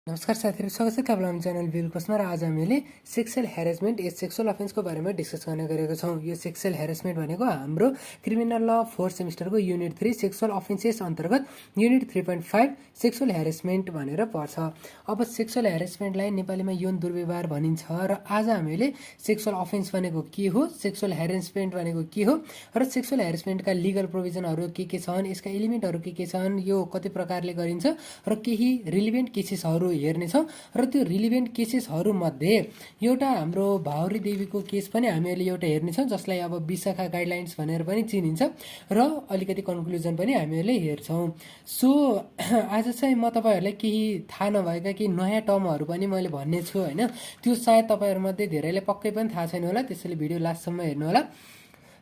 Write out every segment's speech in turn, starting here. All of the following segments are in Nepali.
नमस्कार साथीहरू, स्वागत छ तपाईँलाई हाम्रो च्यानल बिलकोसमा। र आज हामीले सेक्सुअल ह्यारेसमेन्ट ए सेक्सुअल अफेन्सको बारेमा डिस्कस गर्ने गरेको छौँ। यो सेक्सुअल ह्यारेसमेन्ट भनेको हाम्रो क्रिमिनल ल 4th सेमिस्टरको युनिट 3 सेक्सुअल अफेन्सेस अन्तर्गत युनिट 3.5 सेक्सुअल ह्यारेसमेन्ट भनेर पर्छ। अब सेक्सुअल ह्यारेसमेन्टलाई नेपालीमा यौन दुर्व्यवहार भनिन्छ र आज हामीले सेक्सुअल अफेन्स भनेको के हो, सेक्सुअल ह्यारेसमेन्ट भनेको के हो र सेक्सुअल ह्यारेसमेन्टका लिगल प्रोभिजनहरू के छन्, यसका एलिमेन्टहरू के छन्, यो कति प्रकारले गरिन्छ र केही रिलिभेन्ट केसेसहरू हेर्नेछौँ। र त्यो रिलिभेन्ट केसेसहरूमध्ये एउटा हाम्रो भाउरी देवीको केस पनि हामीहरूले एउटा हेर्नेछौँ, जसलाई अब विशाखा गाइडलाइन्स भनेर पनि चिनिन्छ र अलिकति कन्क्लुजन पनि हामीहरूले हेर्छौँ। सो आज चाहिँ म तपाईँहरूलाई केही थाहा नभएका केही नयाँ टर्महरू पनि मैले भन्ने छु होइन। त्यो सायद तपाईँहरूमध्ये धेरैले पक्कै पनि थाहा छैन होला, त्यसैले भिडियो लास्टसम्म हेर्नु होला।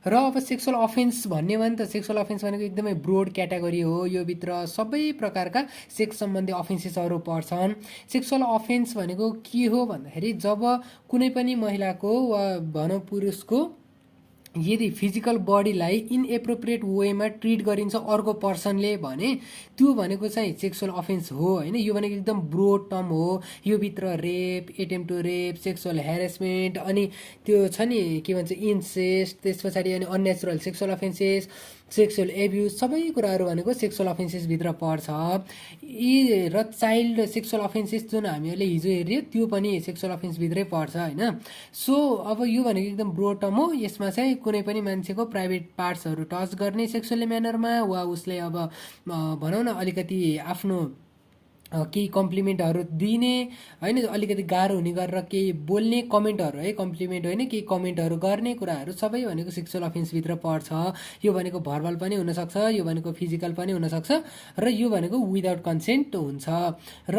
र अब सेक्सुअल अफेन्स भन्ने भने त सेक्सुअल अफेन्स भनेको एकदमै ब्रोड क्याटेगोरी हो। यो भित्र सबै प्रकारका सेक्स सम्बन्धी अफेन्सेसहरू पर्छन्। सेक्सुअल अफेन्स भनेको के हो भन्दाखेरि जब कुनै पनि महिलाको वा भनौँ पुरुषको यदि फिजिकल बडीलाई इनएप्रोप्रिएट वेमा ट्रिट गरिन्छ अर्को पर्सनले भने त्यो भनेको चाहिँ सेक्सुअल अफेन्स हो होइन। यो भनेको एकदम ब्रोड टर्म हो। यो भित्र rape, attempt to rape, sexual harassment अनि त्यो छ नि के भन्छ इन्सेस्ट, त्यस पछाडि अनि unnatural sexual offences, sexual abuse सबै कुराहरू भनेको सेक्सुअल अफेन्सेसभित्र पर्छ। यी र चाइल्ड सेक्सुअल अफेन्सेस जुन हामीहरूले हिजो हेऱ्यो त्यो पनि सेक्सुअल अफेन्सभित्रै पर्छ होइन। सो अब यो भनेको एकदम ब्रोड टर्म हो। यसमा चाहिँ कुनै पनि मान्छेको प्राइभेट पार्ट्सहरू टच गर्ने सेक्सुअल म्यानरमा वा उसले अब भनौँ न अलिकति आफ्नो केही कम्प्लिमेन्टहरू दिने होइन, अलिकति गाह्रो हुने गरेर केही बोल्ने कमेन्टहरू है, कम्प्लिमेन्ट होइन केही कमेन्टहरू गर्ने कुराहरू सबै भनेको सेक्सुअल अफेन्सभित्र पर्छ। यो भनेको भर्बल पनि हुनसक्छ, यो भनेको फिजिकल पनि हुनसक्छ र यो भनेको विदाउट कन्सेन्ट हुन्छ र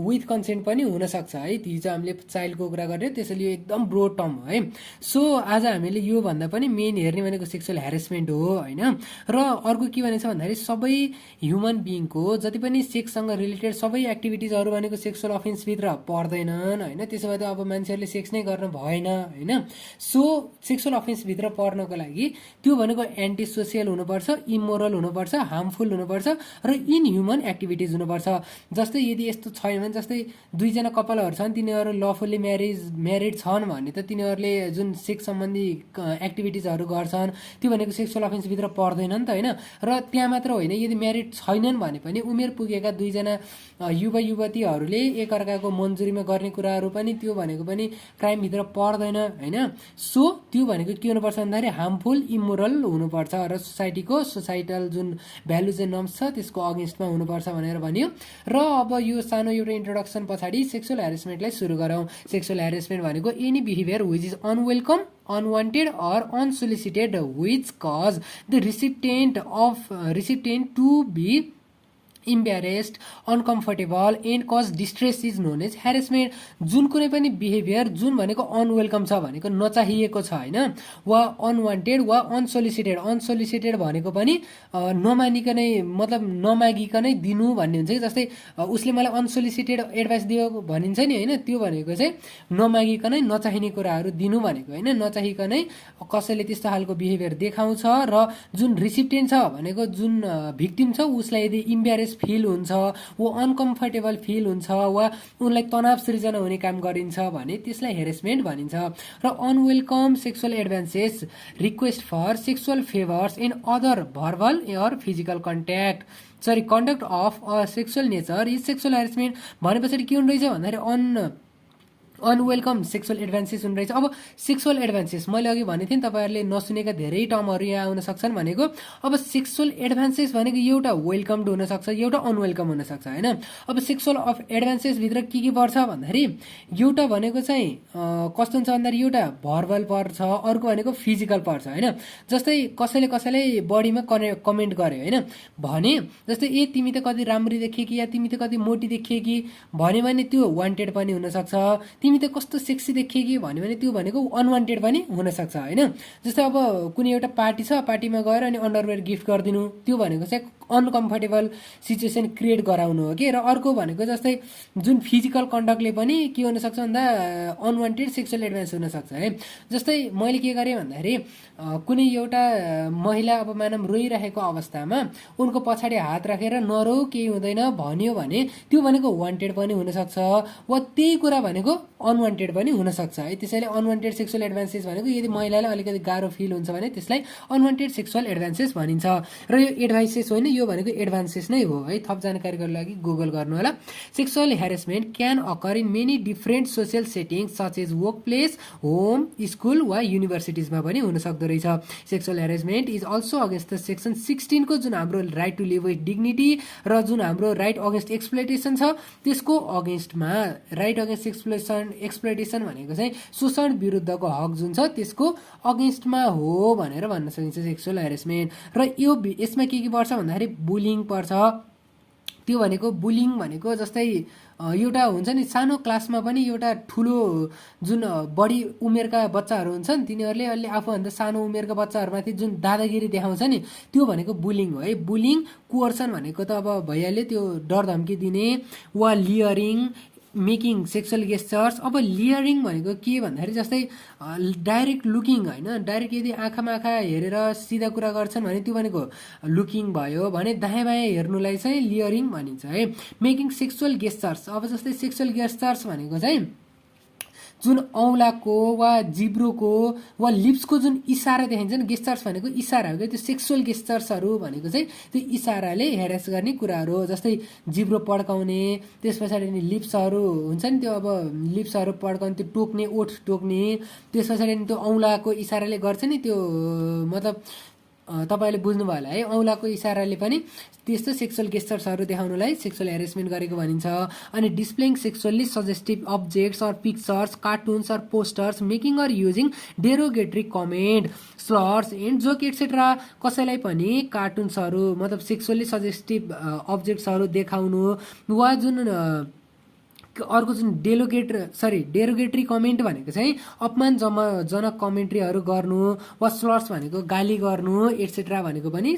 विथ कन्सेन्ट पनि हुनसक्छ है। हिजो हामीले चाइल्डको कुरा गऱ्यो, त्यसैले यो एकदम ब्रोड टर्म हो है। सो आज हामीले यो भन्दा पनि मेन हेर्ने भनेको सेक्सुअल ह्यारेसमेन्ट हो होइन। र अर्को के भनेछ भन्दाखेरि सबै ह्युमन बिइङको जति पनि सेक्ससँग रिलेटेड सबै एक्टिभिटिजहरू भनेको सेक्सुअल अफेन्सभित्र पर्दैनन् होइन। त्यसो भए त अब मान्छेहरूले सेक्स नै गर्न भएन होइन। सो सेक्सुअल अफेन्सभित्र पर्नको लागि त्यो भनेको एन्टी सोसियल हुनुपर्छ, इमोरल हुनुपर्छ, हार्मफुल हुनुपर्छ र इनह्युमन एक्टिभिटिज हुनुपर्छ। जस्तै यदि यस्तो छैन भने, जस्तै दुईजना कपालहरू छन् तिनीहरू लफुल्ली म्यारिड छन् भने त तिनीहरूले जुन सेक्स सम्बन्धी एक्टिभिटिजहरू गर्छन् त्यो भनेको सेक्सुअल अफेन्सभित्र पर्दैन नि त होइन। र त्यहाँ मात्र होइन, यदि म्यारिड छैनन् भने पनि उमेर पुगेका दुईजना युवा युवतीहरूले एकअर्काको मन्जुरीमा गर्ने कुराहरू पनि त्यो भनेको पनि क्राइमभित्र पर्दैन होइन। सो त्यो भनेको के हुनुपर्छ भन्दाखेरि हार्मफुल, इमोरल हुनुपर्छ र सोसाइटल जुन भ्यालुज एन्ड नर्म्स छ त्यसको अगेन्स्टमा हुनुपर्छ भनेर भन्यो। र अब यो सानो एउटा इन्ट्रोडक्सन पछाडि सेक्सुअल ह्यारेसमेन्टलाई सुरु गरौँ। सेक्सुअल ह्यारेसमेन्ट भनेको any behaviour which is unwelcome, unwanted or unsolicited which cause the recipient to be embarrassed, uncomfortable and cause distress is known as harassment. जुन कुनै पनि बिहेभियर जुन भनेको अनवेलकम छ भनेको नचाहिएको छ होइन, वा अनवान्टेड वा अनसोलिसिटेड भनेको पनि नमानिकनै मतलब नमागिकनै दिनु भन्ने हुन्छ कि। जस्तै उसले मलाई अनसोलिसिटेड एडभाइस दियो भनिन्छ नि होइन, त्यो भनेको चाहिँ नमागिकनै नचाहिने कुराहरू दिनु भनेको होइन। नचाहिकनै कसैले त्यस्तो खालको बिहेभियर देखाउँछ र जुन रिसिप्टेन्ट छ भनेको जुन भिक्टिम छ उसलाई यदि इम्ब्यारेस फिल हुन्छ, वो अनकम्फर्टेबल फिल हुन्छ वा उनलाई तनाव सृजना हुने काम गरिन्छ भने त्यसलाई हेरेसमेन्ट भनिन्छ। र unwelcome sexual advances, request for sexual favours and other verbal or physical conduct of sexual nature is sexual harassment. भने पछाडि के हुने रहेछ भन्दाखेरि अनवेलकम सेक्सुअल एडभान्सेस हुने रहेछ। अब सेक्सुअल एडभान्सेस मैले अघि भनेको थिएँ नि, तपाईँहरूले नसुनेका धेरै टर्महरू यहाँ आउन सक्छन् भनेको। अब सेक्सुअल एडभान्सेस भनेको एउटा वेलकम्ड हुनसक्छ, एउटा अनवेलकम हुनसक्छ होइन। अब सेक्सुअल एडभान्सेसभित्र के पर्छ भन्दाखेरि एउटा भनेको चाहिँ कस्तो हुन्छ भन्दाखेरि एउटा भर्बल पर्छ, अर्को भनेको फिजिकल पर्छ होइन। जस्तै कसैलाई बडीमा कमेन्ट गर्यो होइन भने, जस्तै तिमी त कति राम्री देखिए कि या तिमी त कति मोटी देखिए कि भन्यो भने त्यो वान्टेड पनि हुनसक्छ। तिमी त कस्तो सेक्सी देखिए कि भन्यो भने त्यो भनेको अनवान्टेड पनि हुनसक्छ होइन। जस्तै अब कुनै एउटा पार्टी छ, पार्टीमा गएर अनि अन्डरवेयर गिफ्ट गरिदिनु त्यो भनेको चाहिँ अनकम्फर्टेबल सिचुएसन क्रिएट गराउनु हो कि। र अर्को भनेको जस्तै जुन फिजिकल कन्डक्टले पनि के हुनसक्छ भन्दा अनवान्टेड सेक्सुअल एडभान्स हुनसक्छ है। जस्तै मैले के गरेँ भन्दाखेरि कुनै एउटा महिला अब मानव रोइरहेको अवस्थामा उनको पछाडि हात राखेर नरो केही हुँदैन भन्यो भने त्यो भनेको वान्टेड पनि हुनसक्छ, वा त्यही कुरा भनेको अनवान्टेड पनि हुनसक्छ है। त्यसैले अनवान्टेड सेक्सुअल एडभान्सेस भनेको यदि महिलालाई अलिकति गाह्रो फिल हुन्छ भने त्यसलाई अनवान्टेड सेक्सुअल एडभान्सेस भनिन्छ। र यो एडभाइसेस होइन, यो भनेको एडभान्सेस नै हो है। थप जानकारीको लागि गुगल गर्नु होला। Sexual harassment can occur in many different social settings such as workplace, home, school वा युनिभर्सिटिजमा पनि हुन सक्दो रहेछ। Sexual harassment is also against the section 16 को जुन हाम्रो right to live with dignity र जुन हाम्रो राइट अगेन्स्ट एक्सप्लोइटेसन छ त्यसको अगेन्स्टमा। राइट अगेन्स्ट एक्सप्लोइटेसन भनेको चाहिँ शोषण विरुद्धको हक जुन छ त्यसको अगेन्स्टमा हो भनेर भन्न सकिन्छ सेक्सुअल हेरेसमेन्ट। र यो यसमा के पर्छ भन्दाखेरि बुलिङ पर्छ। त्यो भनेको बुलिङ भनेको जस्तै एउटा हुन्छ नि सानो क्लासमा पनि एउटा ठुलो जुन बढी उमेरका बच्चाहरू हुन्छन् तिनीहरूले अहिले आफूभन्दा सानो उमेरका बच्चाहरूमाथि जुन दादागिरी देखाउँछ नि त्यो भनेको बुलिङ हो है। बुलिङ कोअर्सन भनेको त अब भइहाल्यो, त्यो डर धम्की दिने वा लियरिङ, मेकिङ सेक्सुअल गेस्चर्स। अब लियरिङ भनेको के भन्दाखेरि जस्तै डाइरेक्ट लुकिङ होइन, डाइरेक्ट यदि आँखामा आँखा हेरेर सिधा कुरा गर्छन् भने त्यो भनेको लुकिङ भयो भने दायाँ बायाँ हेर्नुलाई चाहिँ लियरिङ भनिन्छ है। मेकिङ सेक्सुअल गेस्चर्स, अब जस्तै सेक्सुअल गेस्चर्स भनेको चाहिँ जुन औँलाको वा जिब्रोको वा लिप्सको जुन इसारा देखाइन्छ नि, गेस्चर्स भनेको इसारा हो क्या। त्यो सेक्सुअल गेस्चर्सहरू भनेको चाहिँ त्यो इसाराले हेरेस गर्ने कुराहरू हो। जस्तै जिब्रो पड्काउने, त्यस पछाडि नि लिप्सहरू हुन्छ नि त्यो अब लिप्सहरू पड्काउने, त्यो टोक्ने, ओठ टोक्ने, त्यस पछाडि त्यो औँलाको इसाराले गर्छ नि त्यो मतलब तपाईँले बुझ्नुभयो होला है। औँलाको इसाराले पनि त्यस्तो सेक्सुअल गेस्चर्सहरू देखाउनुलाई सेक्सुअल हेरेसमेन्ट गरेको भनिन्छ। अनि displaying sexually suggestive objects or pictures, cartoons or posters, making or using derogatory comment, slurs and joke etcetera. कसैलाई पनि कार्टुन्सहरू मतलब सेक्सुअली सजेस्टिभ अब्जेक्ट्सहरू देखाउनु वा जुन अर्को जुन डेरोगेटरी कमेन्ट भनेको चाहिँ अपमानजनक कमेन्ट्रीहरू गर्नु वा स्लर्स भनेको गाली गर्नु एटसेट्रा भनेको पनि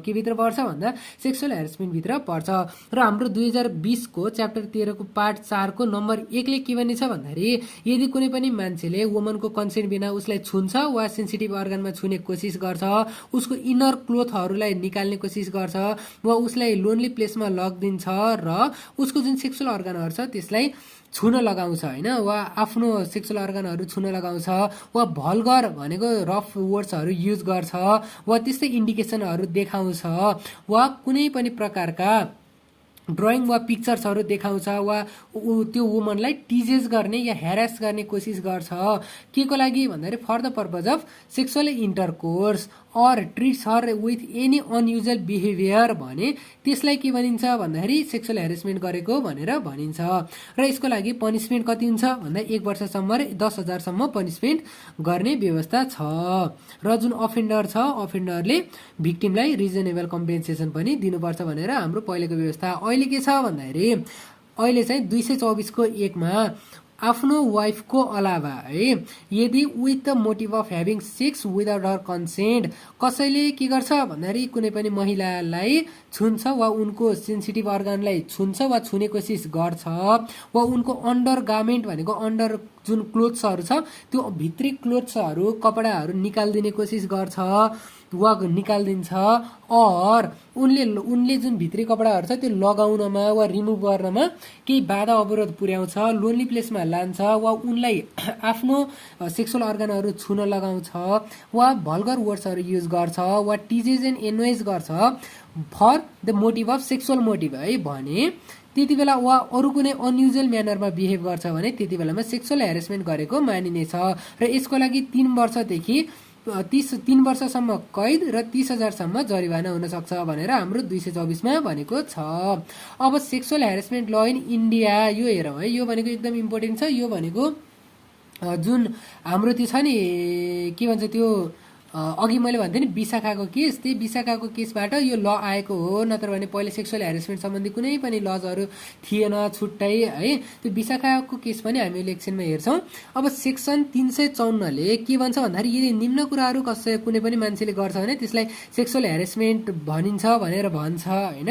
के भित्र पर्छ भन्दा सेक्सुअल हेरेसमेन्ट भित्र पर्छ। र हाम्रो 2020 को च्याप्टर 13 को पार्ट 4 को नम्बर 1 ले के भनिन्छ भन्दाखेरि यदि कुनै पनि मान्छेले वुमनको कन्सेन्ट बिना उसलाई छुन्छ वा सेन्सिटिभ अर्गनमा छुने कोसिस गर्छ, उसको इनर क्लोथहरूलाई निकाल्ने कोसिस गर्छ वा उसलाई लोन्ली प्लेसमा लगिदिन्छ र उसको जुन सेक्सुअल अर्गनहरू छ त्यसलाई छुन लगाउँछ होइन, वा आफ्नो सेक्सुअल अर्गनहरू छुन लगाउँछ वा भल्गर भनेको रफ वर्ड्सहरू युज गर्छ वा त्यस्तै इन्डिकेसनहरू देखाउँछ वा कुनै पनि प्रकारका ड्रइङ वा पिक्चर्सहरू देखाउँछ वा त्यो वुमनलाई टिजेस गर्ने या हेरास गर्ने कोसिस गर्छ के को लागि भन्दाखेरि for the purpose of sexual intercourse or treats her with any unusual behaviour भने त्यसलाई के भनिन्छ भन्दाखेरि सेक्सुअल हेरेसमेन्ट गरेको भनेर भनिन्छ। र यसको लागि पनिसमेन्ट कति हुन्छ भन्दा 1 वर्षसम्म र 10,000 सम्म पनिसमेन्ट गर्ने व्यवस्था छ। र जुन अफेन्डर छ अफेन्डरले भिक्टिमलाई रिजनेबल कम्पेन्सेसन पनि दिनुपर्छ भनेर हाम्रो पहिलेको व्यवस्था। अहिले के छ भन्दाखेरि अहिले चाहिँ 224 को 1 मा आफ्नो वाइफको अलावा है यदि with the motive of having sex without her consent कसैले के गर्छ भन्दाखेरि कुनै पनि महिलालाई छुन्छ वा उनको सेन्सिटिभ अर्गनलाई छुन्छ वा छुने कोसिस गर्छ वा उनको अन्डर गार्मेन्ट भनेको अन्डर जुन क्लोथ्सहरू छ त्यो भित्री क्लोथ्सहरू कपडाहरू निकालिदिने कोसिस गर्छ वा निकालिदिन्छ और उनले जुन भित्री कपडाहरू छ त्यो लगाउनमा वा रिमुभ गर्नमा केही बाधा अवरोध पुर्याउँछ, लोन्ली प्लेसमा लान्छ वा उनलाई आफ्नो सेक्सुअल अर्गनहरू छुन लगाउँछ वा भल्गर वर्ड्सहरू युज गर्छ वा टिजेस एन्ड एनोइज गर्छ for the motive of sexual motive है भने त्यति बेला वा अरू कुनै अनयुजुअल म्यानरमा बिहेभ गर्छ भने त्यति बेलामा सेक्सुअल हेरेसमेन्ट गरेको मानिनेछ। र यसको लागि 3 वर्षदेखि 3 वर्षसम्म कैद र 30,000 सम्म जरिवाना हुन सक्छ भनेर हाम्रो 224 मा भनेको छ। अब सेक्सुअल हेरेसमेन्ट ल इन इन्डिया यो हेरौँ है, यो भनेको एकदम इम्पोर्टेन्ट छ। यो भनेको जुन हाम्रो त्यो छ नि के भन्छ त्यो अघि मैले भन्थेँ नि विशाखाको केस, त्यही विशाखाको केसबाट यो ल आएको हो, नत्र भने पहिले सेक्सुअल ह्यारेसमेन्ट सम्बन्धी कुनै पनि लजहरू थिएन छुट्टै है। त्यो विशाखाको केस पनि हामी एकछिनमा हेर्छौँ। अब सेक्सन 354ले के भन्छ भन्दाखेरि यदि निम्न कुराहरू कुनै पनि मान्छेले गर्छ भने त्यसलाई सेक्सुअल ह्यारेसमेन्ट भनिन्छ भनेर भन्छ होइन।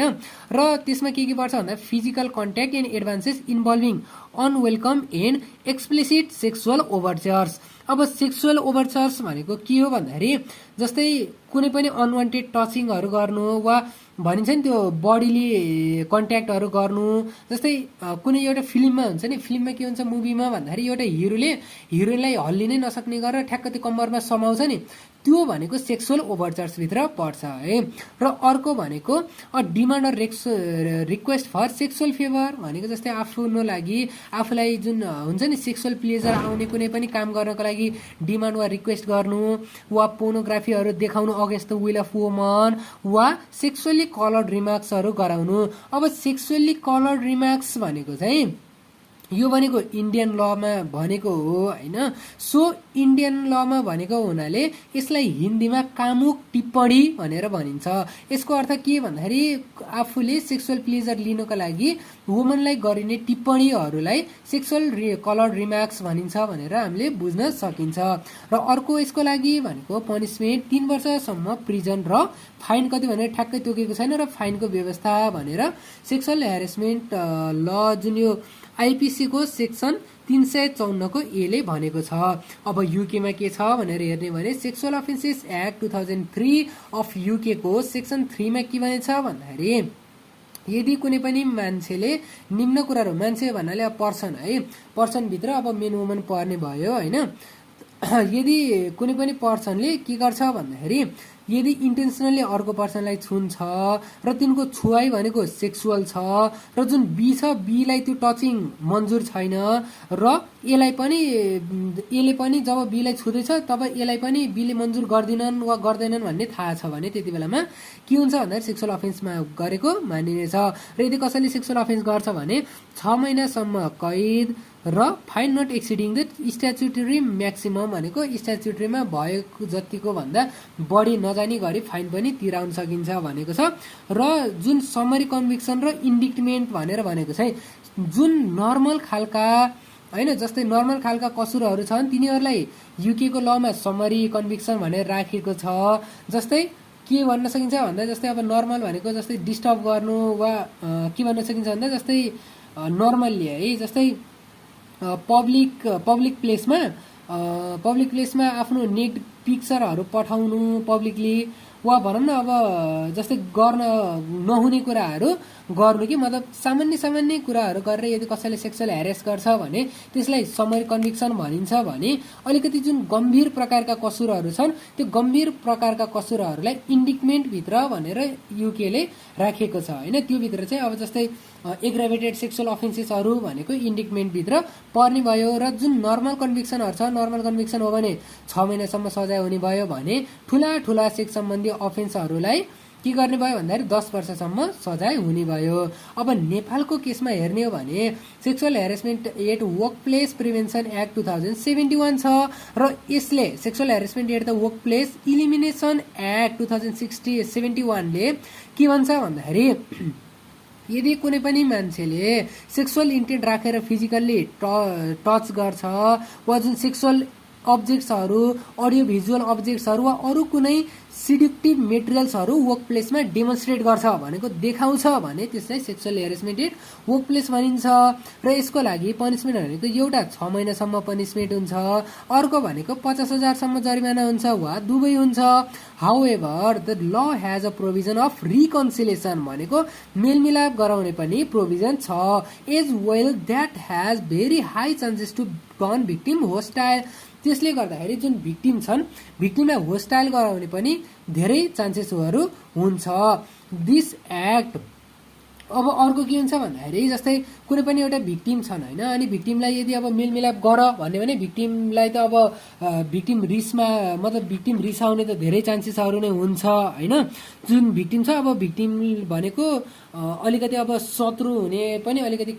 र त्यसमा के पर्छ भन्दा physical contact and advances involving unwelcome and explicit sexual overtures. अब सेक्सुअल ओभरचर्स भनेको के हो भन्दाखेरि जस्तै कुनै पनि अनवान्टेड टचिङहरू गर्नु वा भनिन्छ नि त्यो बडीली कन्ट्याक्टहरू गर्नु। जस्तै कुनै एउटा फिल्ममा हुन्छ नि, फिल्ममा के हुन्छ मुभीमा भन्दाखेरि एउटा हिरोइनलाई हल्लिनै नसक्ने गरेर ठ्याक्क त्यो कम्मरमा समाउँछ नि, त्यो भनेको सेक्सुअल ओभरचर्सभित्र पर्छ है। र अर्को भनेको demand or request for sexual favour भनेको जस्तै आफ्नो लागि आफूलाई जुन हुन्छ नि सेक्सुअल प्लेजर आउने कुनै पनि काम गर्नको लागि डिमान्ड वा रिक्वेस्ट गर्नु वा पोर्नोग्राफीहरू देखाउनु against the will of woman वा सेक्सुअली कलर्ड रिमार्क्सहरू गराउनु। अब सेक्सुअली कलर्ड रिमार्क्स भनेको चाहिँ यो भनेको इन्डियन लमा भनेको हो होइन। सो इन्डियन लमा भनेको हुनाले यसलाई हिन्दीमा कामुक टिप्पणी भनेर भनिन्छ। यसको अर्थ के भन्दाखेरि आफूले सेक्सुअल प्लेजर लिनको लागि वुमनलाई गरिने टिप्पणीहरूलाई सेक्सुअल कलर्ड रिमार्क्स भनिन्छ भनेर हामीले बुझ्न सकिन्छ। र अर्को यसको लागि भनेको पनिसमेन्ट 3 वर्षसम्म प्रिजन र फाइन कति भनेर ठ्याक्कै तोकेको छैन। र फाइनको व्यवस्था भनेर सेक्सुअल ह्यारेसमेन्ट ल जुन यो आइपिसी को सेक्सन 354 को एले भनेको छ। अब युकेमा के छ भनेर हेर्ने भने sexual offences act 2003 of UK को सेक्सन 3 मा के भनेछ भन्दाखेरि यदि कुनै पनि मान्छेले निम्न कुराहरू, मान्छे भन्नाले अब पर्सन है, पर्सनभित्र अब मेन वुमन पर्ने भयो होइन। यदि कुनै पनि पर्सनले के गर्छ भन्दाखेरि यदि इन्टेन्सनली अर्को पर्सनलाई छुन्छ र तिनको छुवाई भनेको सेक्सुअल छ र जुन बी छ बीलाई त्यो टचिङ मन्जुर छैन र यसले पनि जब बीलाई छुँदैछ तब यसलाई पनि बीले मन्जुर गर्दिनन् वा गर्दैनन् भन्ने थाहा छ भने त्यति बेलामा के हुन्छ भन्दाखेरि सेक्सुअल अफेन्समा गरेको मानिनेछ। र यदि कसैले सेक्सुअल अफेन्स गर्छ भने 6 महिनासम्म कैद र fine not exceeding the स्ट्याच्युटरी maximum भनेको स्ट्याच्युटरीमा भएको जतिको भन्दा बढी नजानी गरी फाइन पनि तिराउन सकिन्छ भनेको छ। र जुन समरी कन्भिक्सन र इन्डिक्टमेन्ट भनेर भनेको चाहिँ जुन नर्मल खालका होइन, जस्तै नर्मल खालका कसुरहरू छन् तिनीहरूलाई युके को लमा समरी कन्भिक्सन भनेर राखेको छ। जस्तै के भन्न सकिन्छ भन्दा जस्तै अब नर्मल भनेको जस्तै डिस्टर्ब गर्नु वा के भन्न सकिन्छ भन्दा जस्तै नर्मल्ली है, जस्तै पब्लिक प्लेसमा आफ्नो नेट पिक्चरहरू पठाउनु पब्लिकली वा भनौँ न अब जस्तै गर्न नहुने कुराहरू गर्नु कि मतलब सामान्य कुराहरू गरेर यदि कसैले सेक्सुअल ह्यारेस गर्छ भने त्यसलाई समरी कन्भिक्सन भनिन्छ भने अलिकति जुन गम्भीर प्रकारका कसुरहरू छन् त्यो गम्भीर प्रकारका कसुरहरूलाई इन्डिक्टमेन्ट भित्र भनेर युकेले राखेको छ होइन। त्यो भित्र चाहिँ अब जस्तै एग्राभेटेड सेक्सुअल अफेन्सेसहरू भनेको इन्डिक्टमेन्ट भित्र पर्ने भयो। र जुन नर्मल कन्भिक्सनहरू छ, नर्मल कन्भिक्सन हो भने 6 महिनासम्म सजाय हुने भयो भने ठुला सेक्स सम्बन्धी अफेन्सहरूलाई के गर्ने भयो भन्दाखेरि 10 वर्षसम्म सजाय हुने भयो। अब नेपालको केसमा हेर्ने हो भने sexual harassment at workplace prevention act 2071 छ र यसले sexual harassment at the workplace elimination act 2071 ले के भन्छ भन्दाखेरि यदि कुनै पनि मान्छेले सेक्सुअल इन्टेन्ट राखेर फिजिकल्ली टच गर्छ वा जुन सेक्सुअल अब्जेक्ट्सहरू, अडियो भिजुअल अब्जेक्ट्सहरू वा अरू कुनै सिडक्टिभ मेटेरियल्सहरू वर्क प्लेसमा डेमोन्स्ट्रेट गर्छ भनेको देखाउँछ भने त्यसलाई sexual harassment at workplace भनिन्छ। र यसको लागि पनिसमेन्ट भनेको एउटा 6 महिनासम्म पनिसमेन्ट हुन्छ, अर्को भनेको 50,000 जरिमाना हुन्छ वा दुवै हुन्छ। However the law has a provision of reconciliation भनेको मेलमिलाप गराउने पनि प्रोभिजन छ। As well that has very high chances to turn victim hostile. त्यसले गर्दाखेरि जुन भिक्टिम छन् भिक्टिमलाई होस्टाइल गराउने पनि धेरै चान्सेसहरू हुन्छ। दिस एक्ट अब अर्को के हुन्छ भन्दाखेरि जस्तै कुनै पनि एउटा भिक्टिम छन् होइन, अनि भिक्टिमलाई यदि अब मेलमिलाप गर भन्यो भने भिक्टिमलाई त अब भिक्टिम रिसाउने त धेरै चान्सेसहरू नै हुन्छ होइन। जुन भिक्टिम छ अब भिक्टिम भनेको अलिकति अब शत्रु हुने पनि अलिकति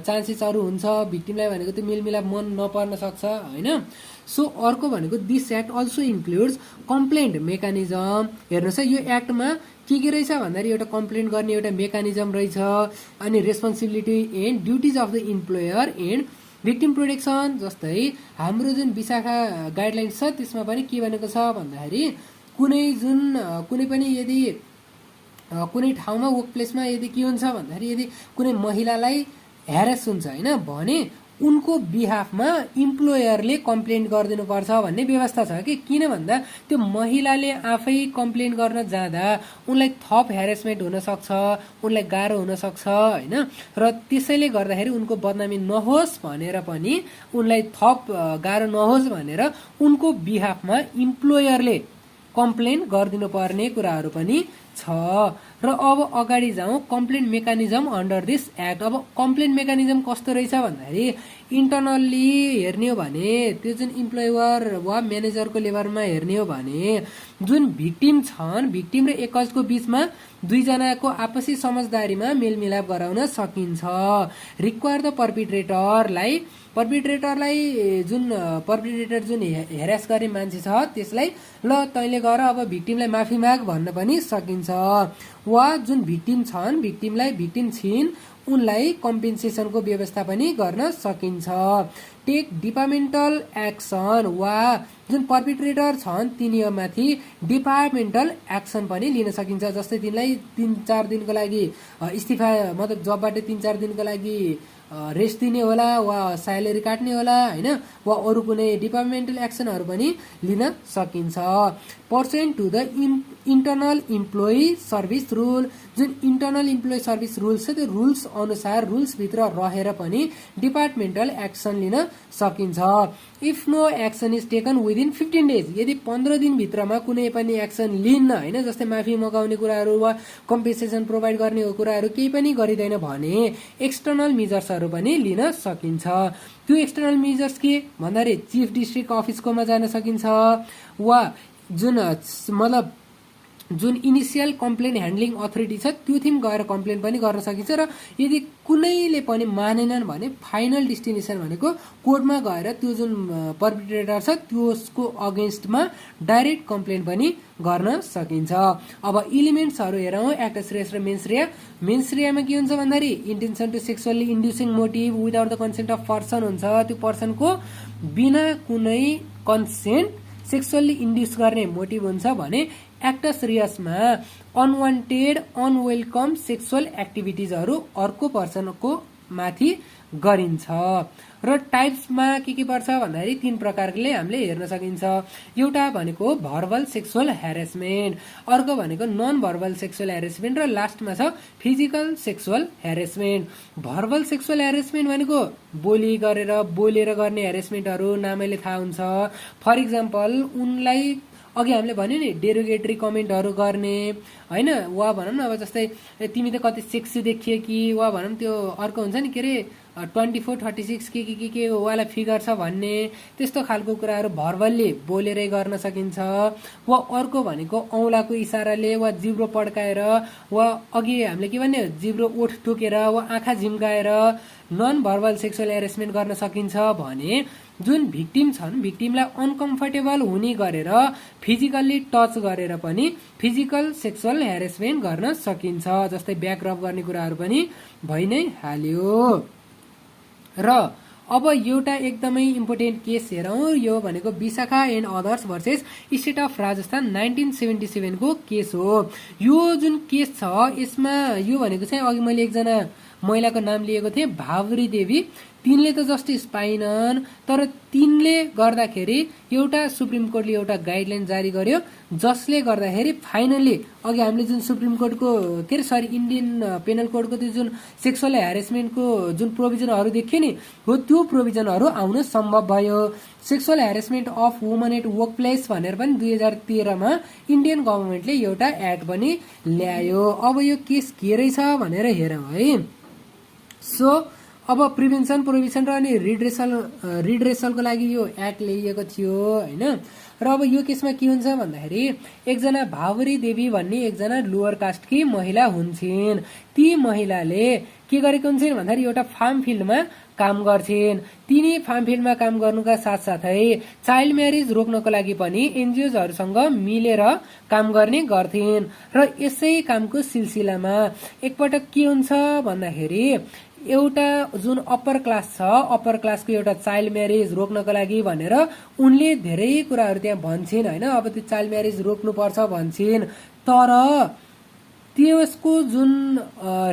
चान्सेसहरू हुन्छ, भिक्टिमलाई भनेको त्यो मेलमिलाप मन नपर्न सक्छ होइन। सो अर्को भनेको this act also includes complaint mechanism. हेर्नुहोस् है यो एक्टमा के रहेछ भन्दाखेरि एउटा कम्प्लेन गर्ने एउटा मेकानिजम रहेछ, अनि responsibility and duties of the employer and victim protection. जस्तै हाम्रो जुन विशाखा गाइडलाइन्स छ त्यसमा पनि के भनेको छ भन्दाखेरि कुनै पनि यदि कुनै ठाउँमा वर्क प्लेसमा यदि के हुन्छ भन्दाखेरि यदि कुनै महिलालाई ह्यारेस हुन्छ होइन भने उनको बिहाफमा इम्प्लोयरले कम्प्लेन गरिदिनुपर्छ भन्ने व्यवस्था छ कि। किन भन्दा त्यो महिलाले आफै कम्प्लेन गर्न जाँदा उनलाई थप ह्यारेसमेन्ट हुनसक्छ, उनलाई गाह्रो हुनसक्छ होइन, र त्यसैले गर्दाखेरि उनको बदनामी नहोस् भनेर पनि उनलाई थप गाह्रो नहोस् भनेर उनको बिहाफमा इम्प्लोयरले कम्प्लेन गरिदिनु पर्ने कुराहरू पनि छ। र अब अगाडि जाउँ complain mechanism under this act. अब कम्प्लेन मेकानिजम कस्तो रहेछ भन्दाखेरि इन्टरनल्ली हेर्ने हो भने त्यो जुन इम्प्लोयर वा म्यानेजरको लेभलमा हेर्ने हो भने जुन भिक्टिम छन्, भिक्टिम र एकजको बिचमा दुईजनाको आपसी समझदारीमा मेलमिलाप गराउन सकिन्छ। रिक्वायर द पर्पिट्रेटरलाई जुन हेरेस गर्ने मान्छे छ त्यसलाई ल तैँले गर अब भिक्टिमलाई माफी माग भन्न पनि सकिन्छ। वा जुन भिक्टिम छन्, भिक्टिम छिन् उनलाई कम्पेन्सेसनको व्यवस्था पनि गर्न सकिन्छ। टेक डिपार्टमेन्टल एक्सन वा जुन पर्पिट्रेटर छन् तिनीहरूमाथि डिपार्टमेन्टल एक्सन पनि लिन सकिन्छ। जस्तै तिनलाई 3-4 दिनको लागि इस्तिफा मतलब जबबाट 3-4 दिनको लागि रेस्ट दिने होला वा स्यालेरी काट्ने होला होइन, वा अरू कुनै डिपार्टमेन्टल एक्सनहरू पनि लिन सकिन्छ। Pursuant to the internal employee service rule. जुन इन्टरनल इम्प्लोइ सर्भिस रुल्स छ त्यो रुल्स अनुसार रुल्सभित्र रहेर पनि डिपार्टमेन्टल एक्सन लिन सकिन्छ। If no action is taken within 15 days, यदि 15 दिनभित्रमा कुनै पनि एक्सन लिन्न होइन, जस्तै माफी मगाउने कुराहरू वा कम्पेन्सेसन प्रोभाइड गर्ने कुराहरू केही पनि गरिँदैन भने एक्सटर्नल मेजर्सहरू पनि लिन सकिन्छ। त्यो एक्सटर्नल मेजर्स के भन्दाखेरि चिफ डिस्ट्रिक्ट अफिसकोमा जान सकिन्छ वा जुन इनिसियल कम्प्लेन ह्यान्डलिङ अथोरिटी छ त्यो थिम गएर कम्प्लेन पनि गर्न सकिन्छ। र यदि कुनैले पनि मानेनन् भने फाइनल डेस्टिनेसन भनेको कोर्टमा गएर त्यो जुन पर्पिट्रेटर छ त्यसको अगेन्स्टमा डाइरेक्ट कम्प्लेन पनि गर्न सकिन्छ। अब इलिमेन्ट्सहरू हेरौँ एक्टस रेस र मेन्सरियामा के हुन्छ भन्दाखेरि intention to sexually inducing motive without the consent of person हुन्छ। त्यो पर्सनको बिना कुनै कन्सेन्ट सेक्सुअली इन्ड्युस गर्ने मोटिभ हुन्छ भने एक्टस रियसमा अनवान्टेड अनवेलकम सेक्सुअल एक्टिभिटिजहरू अर्को पर्सनको माथि गरिन्छ। र टाइप्समा के पर्छ भन्दाखेरि 3 प्रकारले हामीले हेर्न सकिन्छ। एउटा भनेको भर्बल सेक्सुअल ह्यारेसमेन्ट, अर्को भनेको नन भर्बल सेक्सुअल ह्यारेसमेन्ट, र लास्टमा छ physical sexual harassment. Verbal sexual harassment भनेको बोलेर गर्ने ह्यारेसमेन्टहरू नामैले थाहा हुन्छ। फर इक्जाम्पल उनलाई अघि हामीले भन्यो नि डेरोगेटरी कमेन्टहरू गर्ने होइन, वा भनौँ न अब जस्तै तिमी त कति सेक्सी देखिए कि, वा भनौँ त्यो अर्को हुन्छ नि के अरे 24-36 के वाला फिगर छ भन्ने त्यस्तो खालको कुराहरू भर्बलले बोलेरै गर्न सकिन्छ। वा अर्को भनेको औँलाको इसाराले वा जिब्रो पड्काएर वा अघि हामीले के भन्यो जिब्रो ओठ टोकेर वा आँखा झिम्काएर नन भर्बल सेक्सुअल ह्यारेसमेन्ट गर्न सकिन्छ भने जुन भिक्टिम छन् भिक्टिमलाई अनकम्फर्टेबल हुने गरेर फिजिकल्ली टच गरेर पनि फिजिकल सेक्सुअल ह्यारेसमेन्ट गर्न सकिन्छ। जस्तै ब्याक रब गर्ने कुराहरू पनि भइ नै हाल्यो। र अब एउटा एकदमै इम्पोर्टेन्ट केस हेरौँ, यो भनेको Vishakha and others versus state of Rajasthan 1977 को केस हो। यो जुन केस छ यसमा यो भनेको चाहिँ अघि मैले एकजना महिलाको नाम लिएको थिएँ भावरी देवी। तिनले त जस्टिस पाइनन्, तर तिनले गर्दाखेरि एउटा सुप्रिम कोर्टले एउटा गाइडलाइन जारी गर्यो जसले गर्दाखेरि फाइनल्ली अघि हामीले जुन सुप्रिम कोर्टको इन्डियन पेनल कोडको त्यो जुन सेक्सुअल ह्यारेसमेन्टको जुन प्रोभिजनहरू देखियो नि हो त्यो प्रोभिजनहरू आउन सम्भव भयो। Sexual harassment of woman at workplace भनेर पनि 2013मा इन्डियन गभर्मेन्टले एउटा एक्ट पनि ल्यायो। अब यो केस के रहेछ भनेर हेरौँ है। सो अब प्रिभेन्सन प्रोभिसन र अनि रिड्रेसलको लागि यो एक्ट ल्याइएको थियो होइन। र अब यो केसमा के हुन्छ भन्दाखेरि एकजना भावरी देवी भन्ने एकजना लोवर कास्टकी महिला हुन्छन्। ती महिलाले के गरेको हुन्छन् भन्दाखेरि एउटा फार्म फिल्डमा काम गर्छिन्। तिनी फार्म फिल्डमा काम गर्नुका साथसाथै चाइल्ड म्यारेज रोक्नको लागि पनि एनजिओजहरूसँग मिलेर काम गर्ने गर्थिन्। र यसै कामको सिलसिलामा एकपटक के हुन्छ भन्दाखेरि एउटा जुन अप्पर क्लास छ, अप्पर क्लासको एउटा चाइल्ड म्यारेज रोक्नको लागि भनेर उनले धेरै कुराहरू त्यहाँ भन्छन् होइन। अब त्यो चाइल्ड म्यारेज रोक्नुपर्छ भन्छन्, तर त्यसको जुन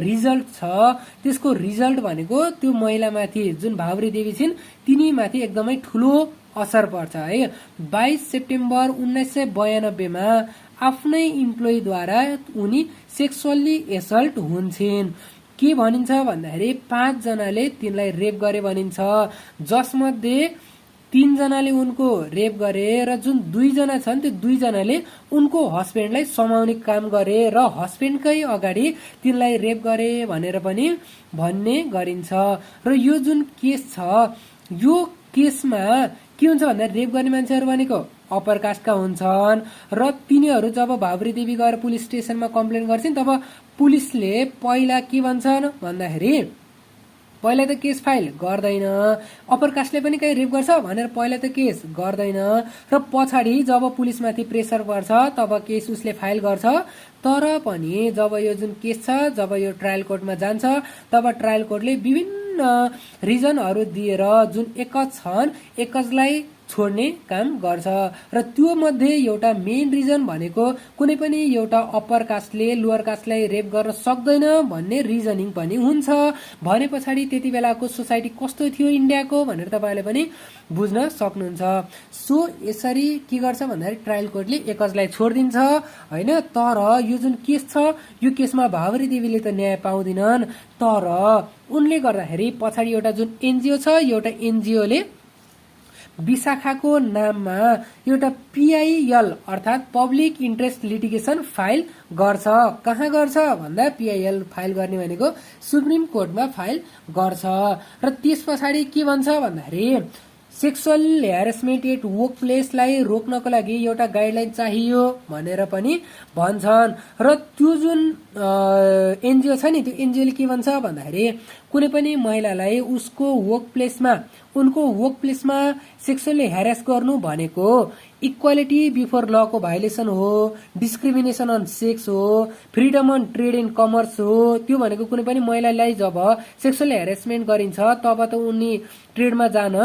रिजल्ट छ त्यसको रिजल्ट भनेको त्यो महिलामाथि जुन भावरी देवी छिन् तिनीमाथि एकदमै ठुलो असर पर्छ है। 22 सेप्टेम्बर 1992 मा आफ्नै इम्प्लोइद्वारा उनी सेक्सुअल्ली एसल्ट हुन्छन्। के भनिन्छ भन्दाखेरि 5 जनाले तिनलाई रेप गरे भनिन्छ, जसमध्ये 3 जनाले उनको रेप गरे र जुन 2 जना छन् त्यो 2 जनाले उनको हस्बेन्डलाई समाउने काम गरे र हस्बेन्डकै अगाडि तिनलाई रेप गरे भनेर पनि भन्ने गरिन्छ। र यो जुन केस छ यो केसमा के हुन्छ भन्दा रेप गर्ने मान्छेहरू भनेको अप्पर कास्टका हुन्छन् र तिनीहरू जब भावरी देवी गएर पुलिस स्टेसनमा कम्प्लेन गर्छन् तब पुलिसले पहिला के भन्छन् भन्दाखेरि पहिला त केस फाइल गर्दैन, अप्पर कास्टले पनि कहीँ रेप गर्छ भनेर पहिला त केस गर्दैन र पछाडि जब पुलिसमाथि प्रेसर पर्छ तब केस उसले फाइल गर्छ। तर पनि जब यो जुन केस छ जब यो ट्रायल कोर्टमा जान्छ तब ट्रायल कोर्टले विभिन्न रिजनहरू दिएर जुन एकज छन् एकजलाई छोड्ने काम गर्छ। र त्यो मध्ये एउटा मेन रिजन भनेको कुनै पनि एउटा अप्पर कास्टले लोअर कास्टलाई रेप गर्न सक्दैन भन्ने रिजनिङ पनि हुन्छ। भने पछाडि त्यति बेलाको सोसाइटी कस्तो थियो इन्डियाको भनेर तपाईँले पनि बुझ्न सक्नुहुन्छ। सो यसरी के गर्छ भन्दाखेरि ट्रायल कोर्टले एकजलाई छोडिदिन्छ होइन। तर यो जुन केस छ यो केसमा भावरी देवीले त न्याय पाउँदिनन्, तर उनले गर्दाखेरि पछाडि एउटा जुन एनजिओ छ एउटा एनजिओले विशाखाको नाममा एउटा पिआइएल अर्थात् पब्लिक इन्ट्रेस्ट लिटिगेसन फाइल गर्छ। कहाँ गर्छ भन्दा पिआइएल फाइल गर्ने भनेको सुप्रिम कोर्टमा फाइल गर्छ। र त्यस पछाडि के भन्छ भन्दाखेरि सेक्सुअल ह्यारेसमेन्ट एट वर्क प्लेसलाई रोक्नको लागि एउटा गाइडलाइन चाहियो भनेर पनि भन्छन्। र त्यो जुन एनजिओ छ नि त्यो एनजिओले के भन्छ भन्दाखेरि कुनै पनि महिलालाई उसको उनको वर्क प्लेसमा सेक्सुअली ह्यारेस गर्नु भनेको इक्वालिटी बिफोर लको भाइलेसन हो, डिस्क्रिमिनेसन अन सेक्स हो, freedom on trade and commerce हो। त्यो भनेको कुनै पनि महिलालाई जब सेक्सुअल ह्यारेसमेन्ट गरिन्छ तब त उनी ट्रेडमा जान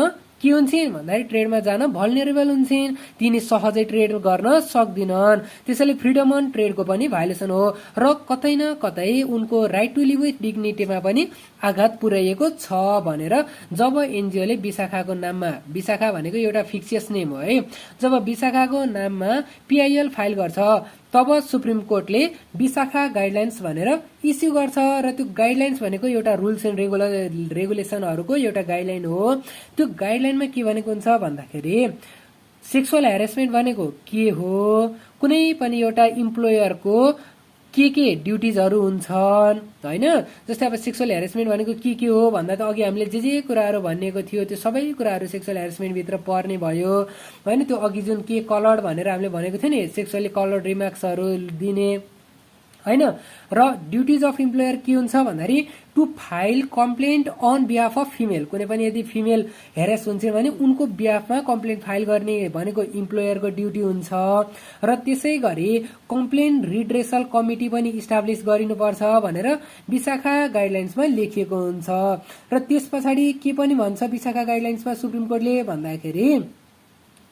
के हुन्छन् भन्दाखेरि ट्रेडमा जान भल्नेरेबल हुन्छन्, तिनी सहजै ट्रेड गर्न सक्दिनन्। त्यसैले फ्रिडम अन ट्रेडको पनि भाइलेसन हो र कतै न कतै उनको राइट टु लिभ विथ डिग्निटीमा पनि आघात पुर्याइएको छ भनेर जब एनजिओले विशाखाको नाममा, विशाखा भनेको एउटा फिक्सियस नेम हो है, जब विशाखाको नाममा पिआइएल फाइल गर्छ तब सुप्रिम कोर्टले विशाखा गाइडलाइन्स भनेर इस्यु गर्छ। र त्यो गाइडलाइन्स भनेको एउटा रुल्स एन्ड रेगुलेसनहरूको एउटा गाइडलाइन हो। त्यो गाइडलाइनमा के भनेको हुन्छ भन्दाखेरि सेक्सुअल ह्यारेसमेन्ट भनेको के हो, कुनै पनि एउटा इम्प्लोयरको के ड्युटिजहरू हुन्छन् होइन। जस्तै अब सेक्सुअल ह्यारेसमेन्ट भनेको के हो भन्दा त अघि हामीले जे कुराहरू भनिएको थियो त्यो सबै कुराहरू सेक्सुअल ह्यारेसमेन्ट भित्र पर्ने भयो होइन। त्यो अघि जुन के कलर्ड भनेर हामीले भनेको थियो नि सेक्सुअली कलर्ड रिमार्क्सहरू दिने होइन। र ड्युटिज अफ इम्प्लोयर के हुन्छ भन्दाखेरि to file complaint on behalf of female, कुनै पनि यदि फिमेल हेरेस हुन्छ भने उनको बिहाफमा कम्प्लेन्ट फाइल गर्ने भनेको इम्प्लोयरको ड्युटी हुन्छ। र त्यसै गरी कम्प्लेन रिड्रेसल कमिटी पनि इस्टाब्लिस गरिनुपर्छ भनेर विशाखा गाइडलाइन्समा लेखिएको हुन्छ। र त्यस पछाडि के पनि भन्छ विशाखा गाइडलाइन्समा सुप्रिम कोर्टले भन्दाखेरि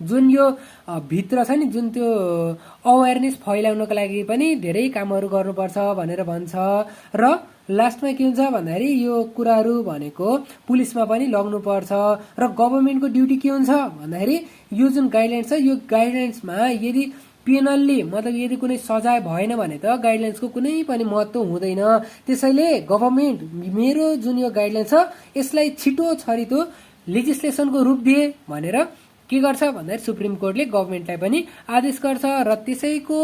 जुन यो भित्र छ नि जुन त्यो अवेरनेस फैलाउनको लागि पनि धेरै कामहरू गर्नुपर्छ भनेर भन्छ। र लास्टमा के हुन्छ भन्दाखेरि यो कुराहरू भनेको पुलिसमा पनि लग्नुपर्छ। र गभर्मेन्टको ड्युटी के हुन्छ भन्दाखेरि यो जुन गाइडलाइन्स छ यो गाइडलाइन्समा यदि पेनल्ली मतलब यदि कुनै सजाय भएन भने त गाइडलाइन्सको कुनै पनि महत्त्व हुँदैन। त्यसैले गभर्मेन्ट मेरो जुन यो गाइडलाइन छ यसलाई छिटो छरितो लेजिस्लेसनको रूप दिए भनेर के गर्छ भन्दाखेरि सुप्रिम कोर्टले गभर्मेन्टलाई पनि आदेश गर्छ। र त्यसैको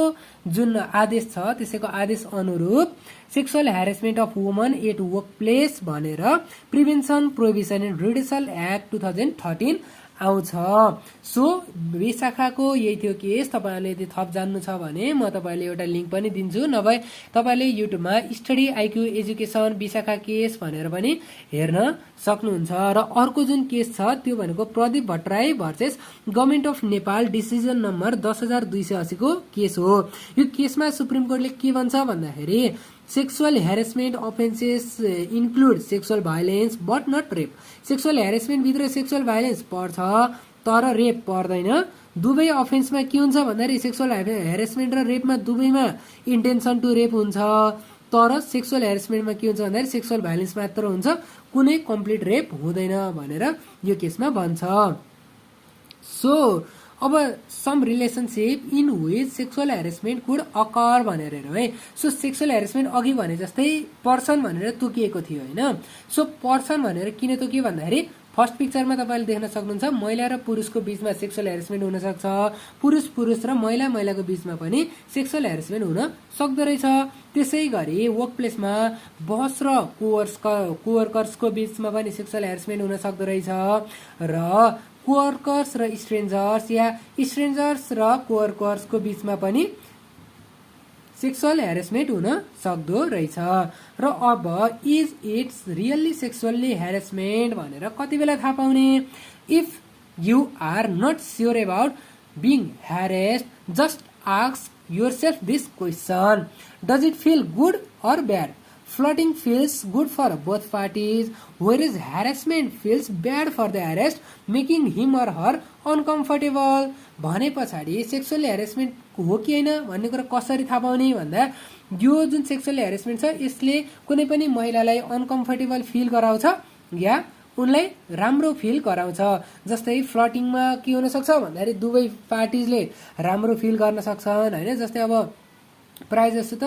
जुन आदेश छ त्यसैको आदेश अनुरूप sexual harassment of woman at workplace भनेर prevention prohibition and redressal act 2013 आउँछ। सो बी शाखाको यही थियो केस। तपाईँहरूले यदि थप जान्नु छ भने म तपाईँले एउटा लिङ्क पनि दिन्छु, नभए तपाईँले युट्युबमा स्टडी आइक्यू एजुकेसन बी शाखा केस भनेर पनि हेर्न सक्नुहुन्छ। र अर्को जुन केस छ त्यो भनेको Pradeep Bhattarai versus government of Nepal decision number 10,280 को केस हो। यो केसमा सुप्रिम कोर्टले के भन्छ भन्दाखेरि sexual harassment offences include sexual violence but not rape. Sexual harassment भित्र सेक्सुअल भाइलेन्स पर्छ तर रेप पर्दैन। दुवै अफेन्समा के हुन्छ भन्दाखेरि सेक्सुअल हेरेसमेन्ट र रेपमा दुवैमा इन्टेन्सन टु रेप हुन्छ, तर सेक्सुअल हेरेसमेन्टमा के हुन्छ भन्दाखेरि सेक्सुअल भाइलेन्स मात्र हुन्छ, कुनै कम्प्लिट रेप हुँदैन भनेर यो केसमा भन्छ। सो अब some relationship in which sexual harassment could occur भनेर हेरौँ है। सो सेक्सुअल हेरेसमेन्ट अघि भने जस्तै पर्सन भनेर तोकिएको थियो होइन। सो पर्सन भनेर किन तोकियो भन्दाखेरि फर्स्ट पिक्चरमा तपाईँले देख्न सक्नुहुन्छ महिला र पुरुषको बिचमा सेक्सुअल हेरेसमेन्ट हुनसक्छ, पुरुष र महिलाको बिचमा पनि सेक्सुअल हेरेसमेन्ट हुन सक्दो रहेछ। त्यसै गरी वर्क प्लेसमा बस र कोवर्कर्सको बिचमा पनि सेक्सुअल हेरेसमेन्ट हुन सक्दो रहेछ, र कोवर्कर्स र स्ट्रेन्जर्स या स्ट्रेन्जर्स र कोवर्कर्सको बिचमा पनि सेक्सुअल हेरेसमेन्ट हुन सक्दो रहेछ। र अब is it's really sexually harassment भनेर कति बेला थाहा पाउने? If you are not sure about being harassed just ask yourself this question, does it feel good or bad? Flirting feels good for both parties, whereas harassment feels bad for the harassed, making him or her uncomfortable. भने पछाडि सेक्सुअल हेरेसमेन्ट हो कि होइन भन्ने कुरा कसरी थाहा पाउने भन्दा यो जुन सेक्सुअल हेरेसमेन्ट छ यसले कुनै पनि महिलालाई अनकम्फर्टेबल फिल गराउँछ या उनलाई राम्रो फिल गराउँछ। जस्तै फ्लटिङमा के हुन सक्छ भन्दाखेरि दुवै पार्टिजले राम्रो फिल गर्न सक्छन् होइन। जस्तै अब प्रायः जस्तो त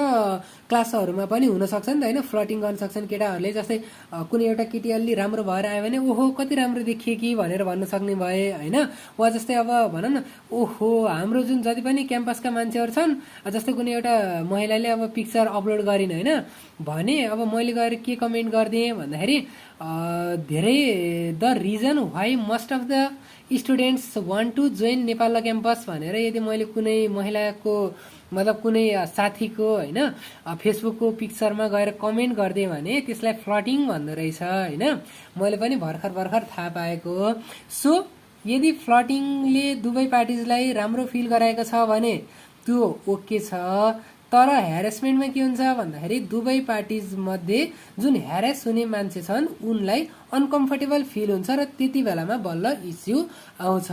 क्लासहरूमा पनि हुनसक्छ नि त होइन, फ्लटिङ गर्न सक्छन् केटाहरूले। जस्तै कुनै एउटा केटी अलि राम्रो भएर आयो भने ओहो कति राम्रो देखिए कि भनेर भन्न सक्ने भए होइन। वा जस्तै अब भनौँ न ओहो हाम्रो जुन जति पनि क्याम्पसका मान्छेहरू छन्, जस्तै कुनै एउटा महिलाले अब पिक्चर अपलोड गरिन् होइन भने अब मैले गएर के कमेन्ट गरिदिएँ भन्दाखेरि धेरै the reason why most of the students want to join Nepal law campus भनेर यदि मैले कुनै महिलाको मतलब कुनै साथीको होइन फेसबुकको पिक्चरमा गएर कमेन्ट गरिदिएँ भने त्यसलाई फ्लटिङ भन्दो रहेछ होइन। मैले पनि भर्खर थाहा पाएको। सो यदि फ्लटिङले दुवै पार्टिजलाई राम्रो फिल गराएको छ भने त्यो ओके छ, तर हेरेसमेन्टमा के हुन्छ भन्दाखेरि दुवै पार्टिज मध्ये जुन हेरेस हुने मान्छे छन् उनलाई अनकम्फर्टेबल फिल हुन्छ र त्यति बेलामा बल्ल इस्यु आउँछ।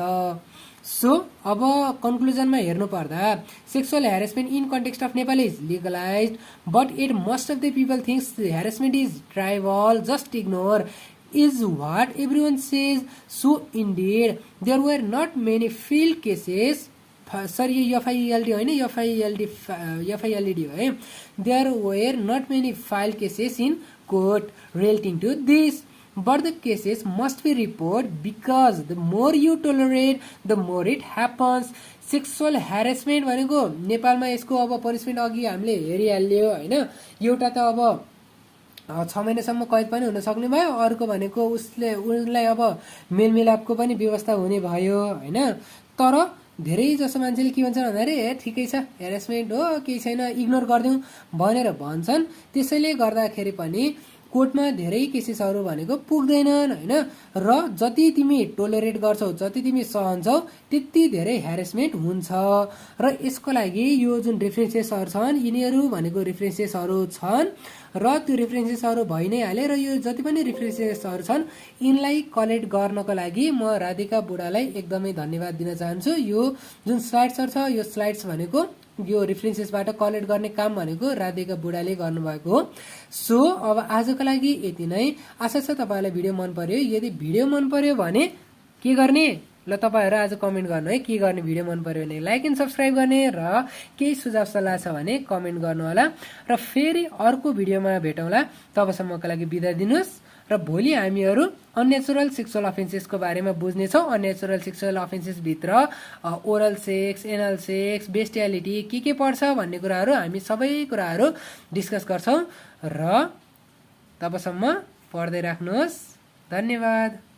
सो अब कन्क्लुजनमा हेर्नु पर्दा sexual harassment in context of Nepal is legalised but it most of the people thinks harassment is trivial, just ignore is what everyone says. So indeed there were not many field cases, sorry FILD होइन FILD है, there were not many filed cases in court relating to this, but the cases must be reported because the more you tolerate the more it happens. Sexual harassment भनेको नेपालमा यसको अब पनिसमेन्ट अघि हामीले हेरिहाल्यो होइन। एउटा त अब 6 महिनासम्म कैद पनि हुन सक्ने भयो, अर्को भनेको उनलाई अब मेलमिलापको पनि व्यवस्था हुने भयो होइन। तर धेरै जसो मान्छेले के भन्छ भन्दाखेरि ठिकै छ हेरेसमेन्ट हो केही छैन इग्नोर गरिदिउँ भनेर भन्छन्। त्यसैले गर्दाखेरि पनि कोर्टमा धेरै केसेसहरू भनेको पुग्दैनन् होइन। र जति तिमी टोलरेट गर्छौ जति तिमी सहन्छौ त्यति धेरै हेरेसमेन्ट हुन्छ। र यसको लागि यो जुन रेफरेन्सेसहरू छन् यिनीहरू भनेको रेफरेन्सेसहरू छन् र त्यो रेफरेन्सेसहरू भइ नै हाले। र यो जति पनि रेफरेन्सेसहरू छन् यिनलाई कलेक्ट गर्नको लागि म राधिका बुढालाई एकदमै धन्यवाद दिन चाहन्छु। यो जुन स्लाइड्सहरू छ यो स्लाइड्स भनेको यो रेफरेन्सेसबाट कलेक्ट गर्ने काम भनेको राधिका बुढाले गर्नुभएको हो। सो अब आजको लागि यति नै। आशा छ तपाईँलाई भिडियो मन पर्यो। यदि भिडियो मन पर्यो भने के गर्ने ल तपाईँहरू आज कमेन्ट गर्नु है, के गर्ने भिडियो मन पर्यो भने लाइक एन्ड सब्सक्राइब गर्ने र केही सुझाव सल्लाह छ भने कमेन्ट गर्नु होला। र फेरि अर्को भिडियोमा भेटौँला, तबसम्मको लागि बिदा दिनुहोस्। र भोलि हामीहरू अननेचुरल सेक्सुअल अफेन्सेसको बारेमा बुझ्नेछौँ। अननेचुरल सेक्सुअल अफेन्सेसभित्र oral sex, anal sex, bestiality के पर्छ भन्ने कुराहरू हामी सबै कुराहरू डिस्कस गर्छौँ। र तबसम्म पढ्दै राख्नुहोस्। धन्यवाद।